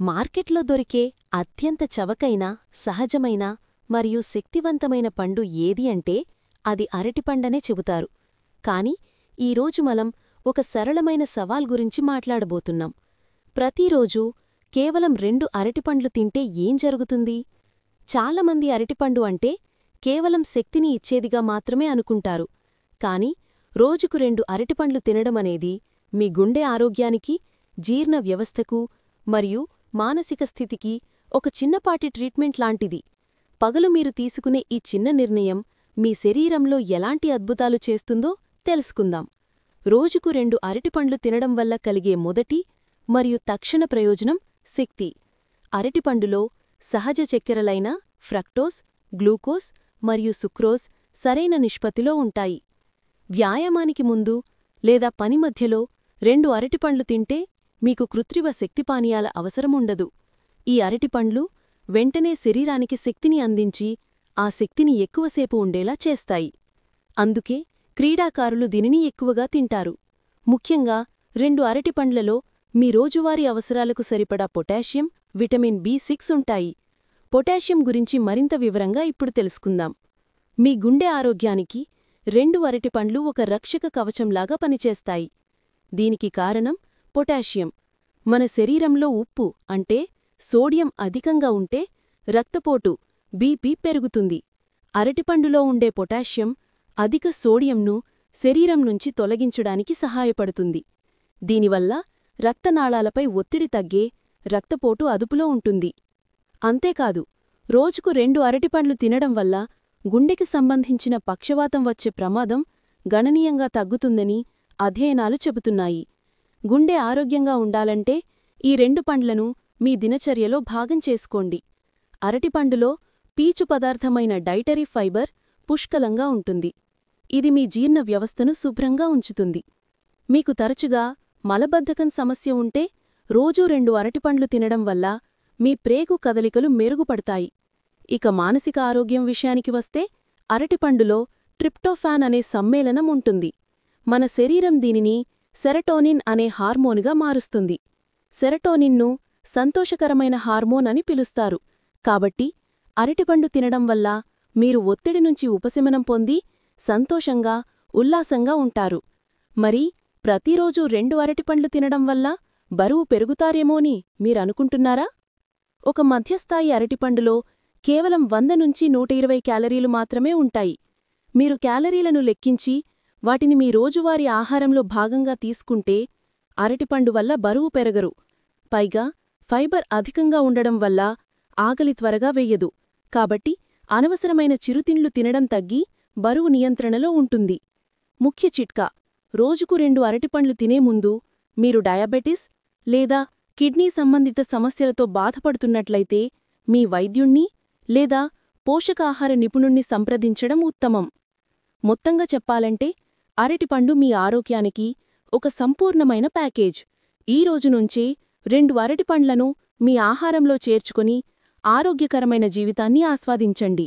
మార్కెట్లో దొరికే అత్యంత చవకైన, సహజమైన మరియు శక్తివంతమైన పండు ఏది అంటే అది అరటిపండనే చెబుతారు. కాని ఈరోజు మనం ఒక సరళమైన సవాల్ గురించి మాట్లాడబోతున్నాం. ప్రతిరోజూ కేవలం 2 అరటిపండ్లు తింటే ఏం జరుగుతుంది? చాలామంది అరటిపండు అంటే కేవలం శక్తిని ఇచ్చేదిగా మాత్రమే అనుకుంటారు. కాని రోజుకు 2 అరటిపండ్లు తినడమనేది మీ గుండె ఆరోగ్యానికి, జీర్ణ వ్యవస్థకు మరియు మానసిక స్థితికి ఒక చిన్నపాటి ట్రీట్మెంట్ లాంటిది. పగలు మీరు తీసుకునే ఈ చిన్న నిర్ణయం మీ శరీరంలో ఎలాంటి అద్భుతాలు చేస్తుందో తెలుసుకుందాం. రోజుకు 2 అరటిపండ్లు తినడం వల్ల కలిగే మొదటి మరియు తక్షణ ప్రయోజనం శక్తి. అరటిపండులో సహజ చక్కెరలైన ఫ్రక్టోస్, గ్లూకోజ్ మరియు సుక్రోజ్ సరైన నిష్పత్తిలో ఉంటాయి. వ్యాయామానికి ముందు లేదా పని మధ్యలో 2 అరటిపండ్లు తింటే మీకు కృత్రిమ శక్తిపానీయాల అవసరముండదు. ఈ అరటిపండ్లు వెంటనే శరీరానికి శక్తిని అందించి ఆ శక్తిని ఎక్కువసేపు ఉండేలా చేస్తాయి. అందుకే క్రీడాకారులు దీనిని ఎక్కువగా తింటారు. ముఖ్యంగా 2 అరటిపండ్లలో మీ రోజువారీ అవసరాలకు సరిపడా పొటాషియం, విటమిన్ B6 ఉంటాయి. పొటాషియం గురించి మరింత వివరంగా ఇప్పుడు తెలుసుకుందాం. మీ గుండె ఆరోగ్యానికి 2 అరటిపండ్లు ఒక రక్షక కవచంలాగా పనిచేస్తాయి. దీనికి కారణం పొటాషియం. మన శరీరంలో ఉప్పు అంటే సోడియం అధికంగా ఉంటే రక్తపోటు, బీపీ పెరుగుతుంది. అరటిపండులో ఉండే పొటాషియం అధిక సోడియంను శరీరం నుంచి తొలగించడానికి సహాయపడుతుంది. దీనివల్ల రక్తనాళాలపై ఒత్తిడి తగ్గే, రక్తపోటు అదుపులో ఉంటుంది. అంతేకాదు, రోజుకు 2 అరటిపండ్లు తినడం వల్ల గుండెకి సంబంధించిన పక్షవాతం వచ్చే ప్రమాదం గణనీయంగా తగ్గుతుందని అధ్యయనాలు చెబుతున్నాయి. గుండె ఆరోగ్యంగా ఉండాలంటే ఈ 2 పండ్లను మీ దినచర్యలో భాగం చేసుకోండి. అరటిపండులో పీచు పదార్థమైన డైటరీ ఫైబర్ పుష్కలంగా ఉంటుంది. ఇది మీ జీర్ణ వ్యవస్థను శుభ్రంగా ఉంచుతుంది. మీకు తరచుగా మలబద్ధకం సమస్య ఉంటే రోజూ 2 అరటిపండ్లు తినడం వల్ల మీ ప్రేగు కదలికలు మెరుగుపడతాయి. ఇక మానసిక ఆరోగ్యం విషయానికి వస్తే అరటిపండులో ట్రిప్టోఫాన్ అనే సమ్మేళనం ఉంటుంది. మన శరీరం దీనిని సెరటోనిన్ అనే హార్మోనుగా మారుస్తుంది. సెరటోనిన్ను సంతోషకరమైన హార్మోన్ అని పిలుస్తారు. కాబట్టి అరటిపండు తినడం వల్ల మీరు ఒత్తిడి నుంచి ఉపశమనం పొంది సంతోషంగా, ఉల్లాసంగా ఉంటారు. మరి ప్రతిరోజూ 2 అరటిపండ్లు తినడం వల్ల బరువు పెరుగుతారేమోని మీరనుకుంటున్నారా? ఒక మధ్యస్థాయి అరటిపండులో కేవలం 100 నుంచి 120 క్యాలరీలు మాత్రమే ఉంటాయి. మీరు క్యాలరీలను లెక్కించి వాటిని మీ రోజువారీ ఆహారంలో భాగంగా తీసుకుంటే అరటిపండు వల్ల బరువు పెరగరు. పైగా ఫైబర్ అధికంగా ఉండడం వల్ల ఆకలి త్వరగా వెయ్యదు. కాబట్టి అనవసరమైన చిరుతిండ్లు తినడం తగ్గి బరువు నియంత్రణలో ఉంటుంది. ముఖ్య చిట్కా: రోజుకు 2 అరటిపండ్లు తినే ముందు మీరు డయాబెటిస్ లేదా కిడ్నీ సంబంధిత సమస్యలతో బాధపడుతున్నట్లయితే మీ వైద్యుణ్ణి లేదా పోషకాహార నిపుణుణ్ణి సంప్రదించడం ఉత్తమం. మొత్తంగా చెప్పాలంటే అరటిపండు మీ ఆరోగ్యానికి ఒక సంపూర్ణమైన ప్యాకేజ్. ఈ రోజు నుంచే 2 అరటిపండ్లను మీ ఆహారంలో చేర్చుకొని ఆరోగ్యకరమైన జీవితాన్ని ఆస్వాదించండి.